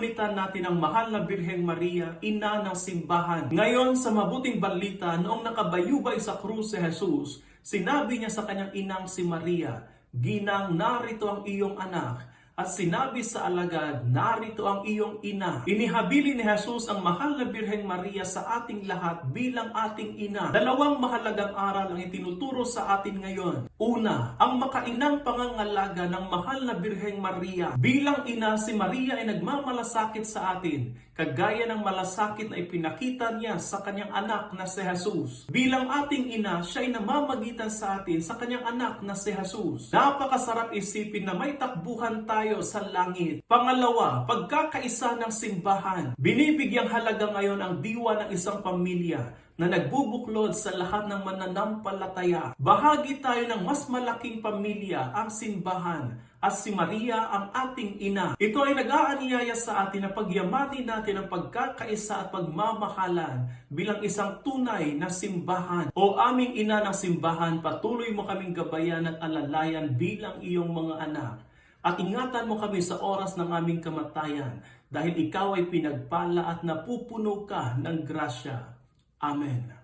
Ginugunitan natin ang mahal na Birheng Maria, ina ng simbahan. Ngayon sa mabuting balita, noong nakabayubay sa krus si Jesus, sinabi niya sa kanyang inang si Maria, "Ginang, narito ang iyong anak." At sinabi sa alagad, "Narito ang iyong ina." Inihabili ni Jesus ang mahal na Birheng Maria sa ating lahat bilang ating ina. Dalawang mahalagang aral ang itinuturo sa atin ngayon. Una, ang makainang pangangalaga ng mahal na Birheng Maria. Bilang ina, si Maria ay nagmamalasakit sa atin, kagaya ng malasakit na ipinakita niya sa kanyang anak na si Jesus. Bilang ating ina, siya ay namamagitan sa atin sa kanyang anak na si Jesus. Napakasarap isipin na may takbuhan tayo sa langit. Pangalawa, pagkakaisa ng simbahan. Binibigyang halaga ngayon ang diwa ng isang pamilya na nagbubuklod sa lahat ng mananampalataya. Bahagi tayo ng mas malaking pamilya, ang simbahan, at si Maria ang ating ina. Ito ay nag-aanyaya sa atin na pagyamanin natin ang pagkakaisa at pagmamahalan bilang isang tunay na simbahan. O aming ina ng simbahan, patuloy mo kaming gabayan at alalayan bilang iyong mga anak. At ingatan mo kami sa oras ng aming kamatayan dahil ikaw ay pinagpala at napupuno ka ng grasya. Amen.